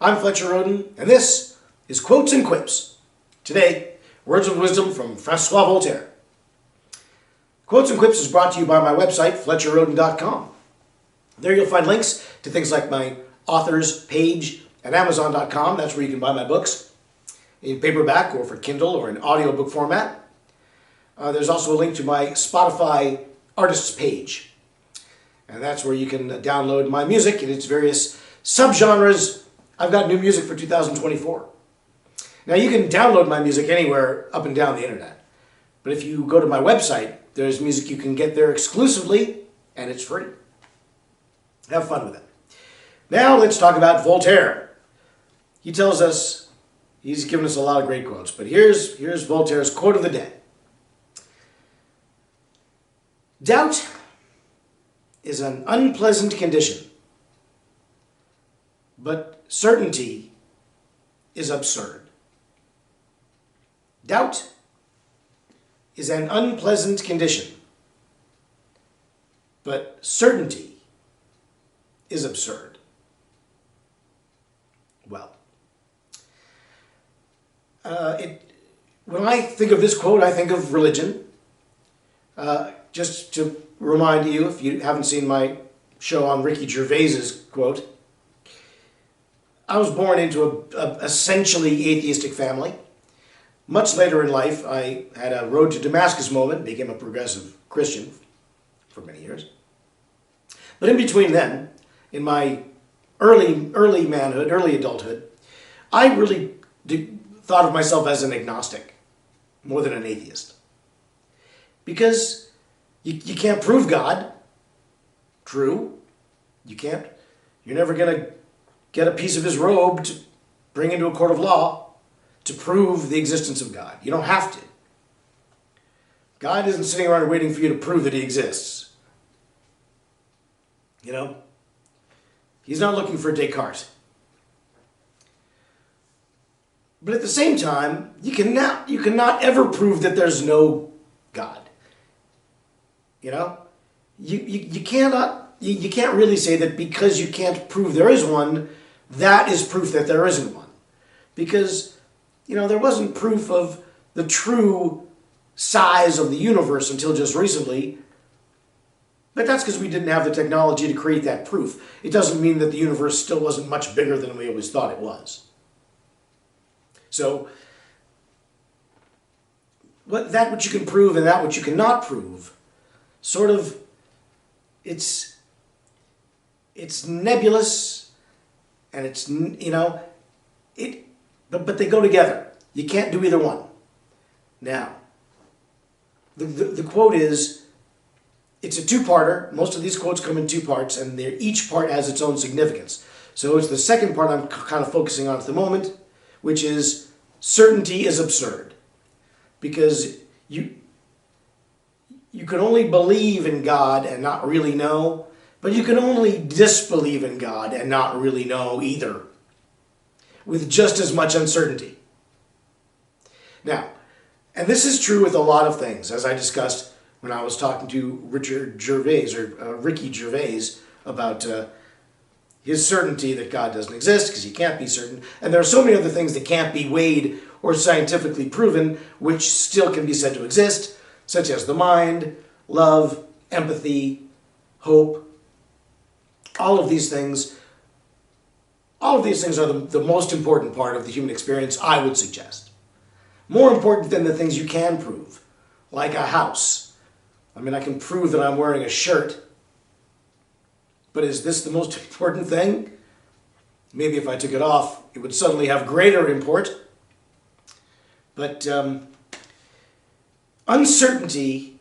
I'm Fletcher Rhoden, and this is Quotes and Quips. Today, words of wisdom from Francois Voltaire. Quotes and Quips is brought to you by my website, FletcherRhoden.com. There you'll find links to things like my authors page at Amazon.com. That's where you can buy my books in paperback or for Kindle or in audiobook format. There's also a link to my Spotify artists page. And that's where you can download my music in its various subgenres. I've got new music for 2024. Now you can download my music anywhere up and down the internet. But if you go to my website, there's music you can get there exclusively, and it's free. Have fun with it. Now let's talk about Voltaire. He tells us, he's given us a lot of great quotes, but here's Voltaire's quote of the day. Doubt is an unpleasant condition, but certainty is absurd. Doubt is an unpleasant condition, but certainty is absurd. Well, when I think of this quote, I think of religion. Just to remind you, if you haven't seen my show on Ricky Gervais's quote, I was born into a essentially atheistic family. Much later in life, I had a road to Damascus moment, became a progressive Christian for many years. But in between then, in my early manhood, early adulthood, I really thought of myself as an agnostic more than an atheist. Because you can't prove God. True. You can't. You're never going to get a piece of his robe to bring into a court of law to prove the existence of God. You don't have to. God isn't sitting around waiting for you to prove that he exists. You know? He's not looking for Descartes. But at the same time, you cannot ever prove that there's no God. You know, you can't really say that because you can't prove there is one, that is proof that there isn't one. Because, you know, there wasn't proof of the true size of the universe until just recently. But that's because we didn't have the technology to create that proof. It doesn't mean that the universe still wasn't much bigger than we always thought it was. So, that which you can prove and that which you cannot prove, sort of, it's nebulous, and it's, you know, but they go together. You can't do either one. Now, the quote is, it's a two-parter. Most of these quotes come in two parts, and each part has its own significance. So it's the second part I'm kind of focusing on at the moment, which is, certainty is absurd. Because you can only believe in God and not really know, but you can only disbelieve in God and not really know either, with just as much uncertainty. Now, and this is true with a lot of things, as I discussed when I was talking to Ricky Gervais about his certainty that God doesn't exist, because he can't be certain. And there are so many other things that can't be weighed or scientifically proven, which still can be said to exist, such as the mind, love, empathy, hope. All of these things are the most important part of the human experience, I would suggest. More important than the things you can prove, like a house. I mean, I can prove that I'm wearing a shirt, but is this the most important thing? Maybe if I took it off, it would suddenly have greater import. But uncertainty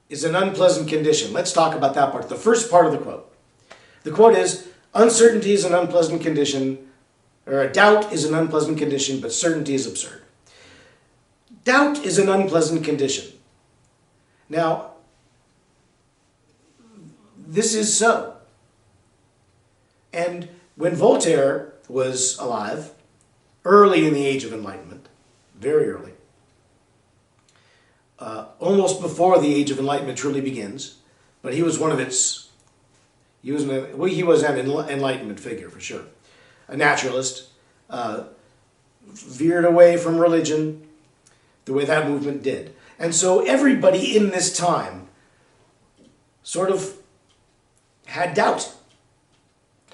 is an unpleasant condition. Let's talk about that part, the first part of the quote. The quote is, uncertainty is an unpleasant condition, or a doubt is an unpleasant condition, but certainty is absurd. Doubt is an unpleasant condition. Now, this is so. And when Voltaire was alive, early in the Age of Enlightenment, very early, almost before the Age of Enlightenment truly begins, but he was one of its, he was an Enlightenment figure for sure. a naturalist, veered away from religion the way that movement did. And so everybody in this time sort of had doubt.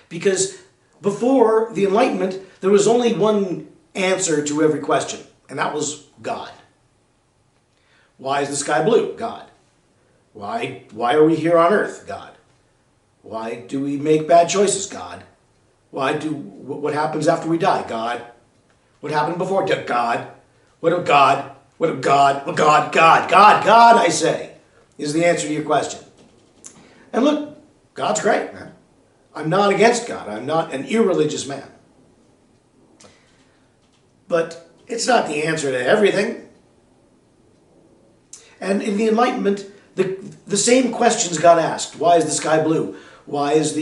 Because before the Enlightenment, there was only one answer to every question, and that was God. Why is the sky blue? God. Why are we here on earth? God. Why do we make bad choices? God. What happens after we die? God. What happened before? God. What of God? What of God? Well, God, I say, is the answer to your question. And look, God's great, man. I'm not against God. I'm not an irreligious man. But it's not the answer to everything. And in the Enlightenment, the same questions got asked. Why is the sky blue? Why is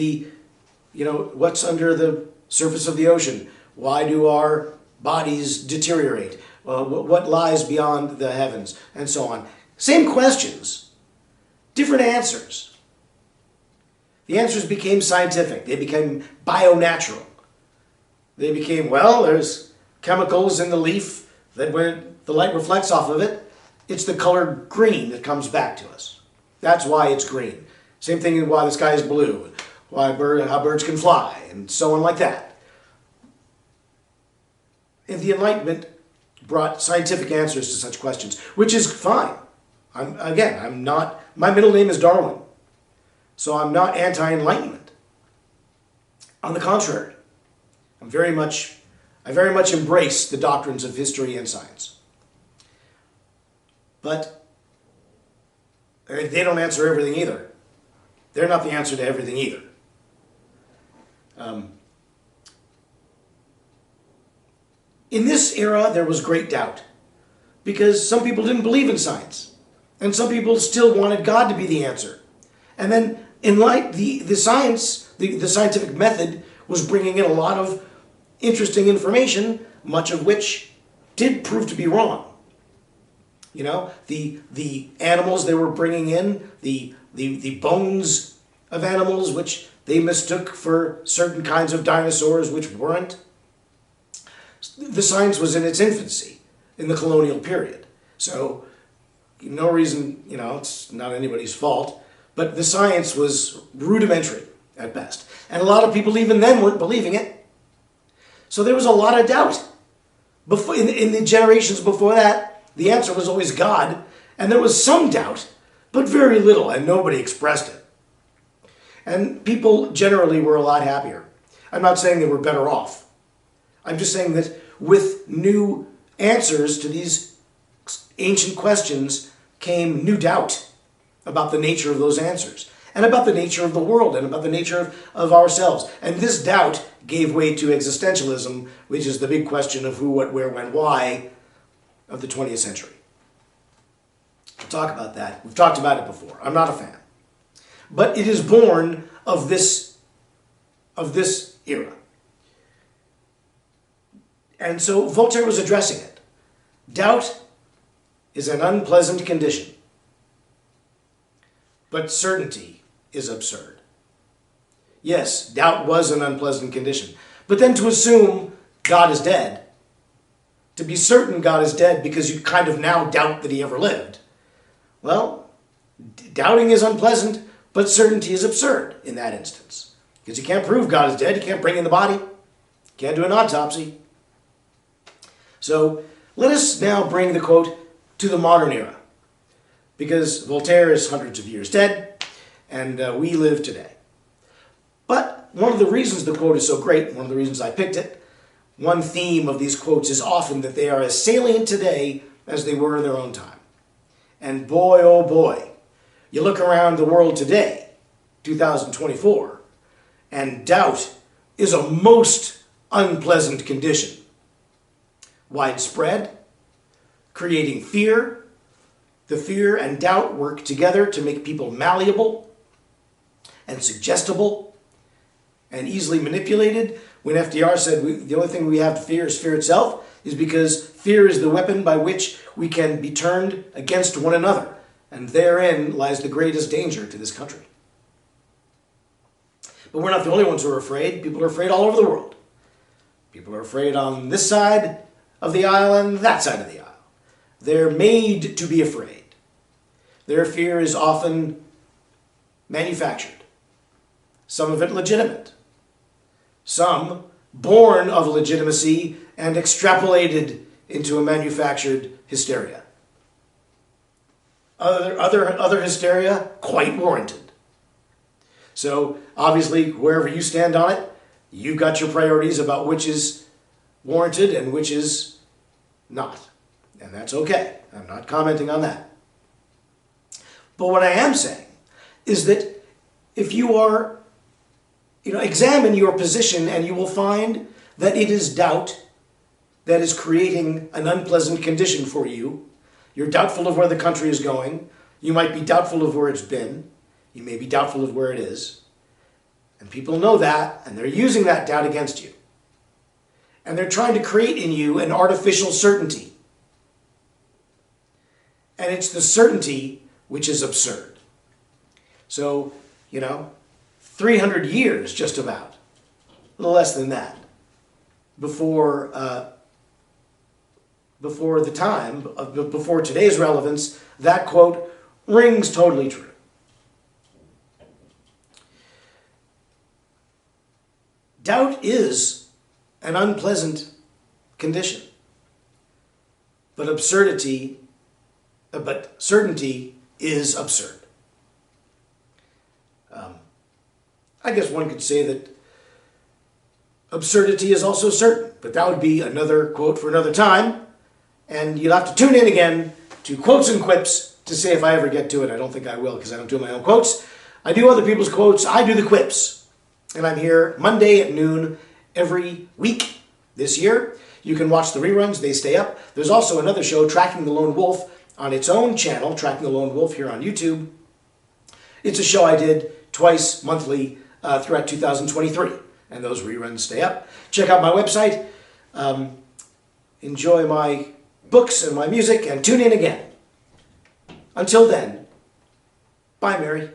what's under the surface of the ocean? Why do our bodies deteriorate? What lies beyond the heavens? And so on. Same questions, different answers. The answers became scientific. They became bio-natural. They became, well, there's chemicals in the leaf that when the light reflects off of it, it's the color green that comes back to us. That's why it's green. Same thing in why the sky is blue, how birds can fly, and so on like that. And the Enlightenment brought scientific answers to such questions, which is fine. My middle name is Darwin, so I'm not anti-Enlightenment. On the contrary, I very much embrace the doctrines of history and science. But they don't answer everything either. They're not the answer to everything either. In this era, there was great doubt because some people didn't believe in science, and some people still wanted God to be the answer. And then, the scientific method was bringing in a lot of interesting information, much of which did prove to be wrong. You know, the animals they were bringing in, the bones of animals which they mistook for certain kinds of dinosaurs which weren't. The science was in its infancy in the colonial period. So, no reason, it's not anybody's fault, but the science was rudimentary at best. And a lot of people even then weren't believing it. So there was a lot of doubt. In the generations before that, the answer was always God, and there was some doubt, but very little, and nobody expressed it. And people generally were a lot happier. I'm not saying they were better off. I'm just saying that with new answers to these ancient questions came new doubt about the nature of those answers, and about the nature of the world, and about the nature of ourselves. And this doubt gave way to existentialism, which is the big question of who, what, where, when, why of the 20th century. We'll talk about that. We've talked about it before. I'm not a fan. But it is born of this era. And so Voltaire was addressing it. Doubt is an unpleasant condition, but certainty is absurd. Yes, doubt was an unpleasant condition, but then to assume God is dead, to be certain God is dead because you kind of now doubt that he ever lived, well, doubting is unpleasant, but certainty is absurd in that instance. Because you can't prove God is dead, you can't bring in the body, you can't do an autopsy. So let us now bring the quote to the modern era, because Voltaire is hundreds of years dead, and we live today. But one of the reasons the quote is so great, one of the reasons I picked it, one theme of these quotes is often that they are as salient today as they were in their own time. And boy, oh boy, you look around the world today, 2024, and doubt is a most unpleasant condition. Widespread, creating fear. The fear and doubt work together to make people malleable and suggestible and easily manipulated. When FDR said the only thing we have to fear is fear itself, is because fear is the weapon by which we can be turned against one another. And therein lies the greatest danger to this country. But we're not the only ones who are afraid. People are afraid all over the world. People are afraid on this side of the aisle and that side of the aisle. They're made to be afraid. Their fear is often manufactured. Some of it legitimate. Some born of legitimacy and extrapolated into a manufactured hysteria. Other hysteria, quite warranted. So, obviously, wherever you stand on it, you've got your priorities about which is warranted and which is not. And that's okay. I'm not commenting on that. But what I am saying is that if you are, examine your position, and you will find that it is doubt that is creating an unpleasant condition for you. You're doubtful of where the country is going. You might be doubtful of where it's been. You may be doubtful of where it is. And people know that, and they're using that doubt against you. And they're trying to create in you an artificial certainty. And it's the certainty which is absurd. So, 300 years just about, a little less than that, before today's relevance, that quote rings totally true. Doubt is an unpleasant condition, but certainty is absurd. I guess one could say that absurdity is also certain, but that would be another quote for another time, and you'll have to tune in again to Quotes and Quips to see if I ever get to it. I don't think I will, because I don't do my own quotes. I do other people's quotes. I do the quips, and I'm here Monday at noon every week this year. You can watch the reruns. They stay up. There's also another show, Tracking the Lone Wolf, on its own channel, Tracking the Lone Wolf, here on YouTube. It's a show I did twice monthly throughout 2023, and those reruns stay up. Check out my website. Enjoy my books and my music, and tune in again. Until then, bye, Mary.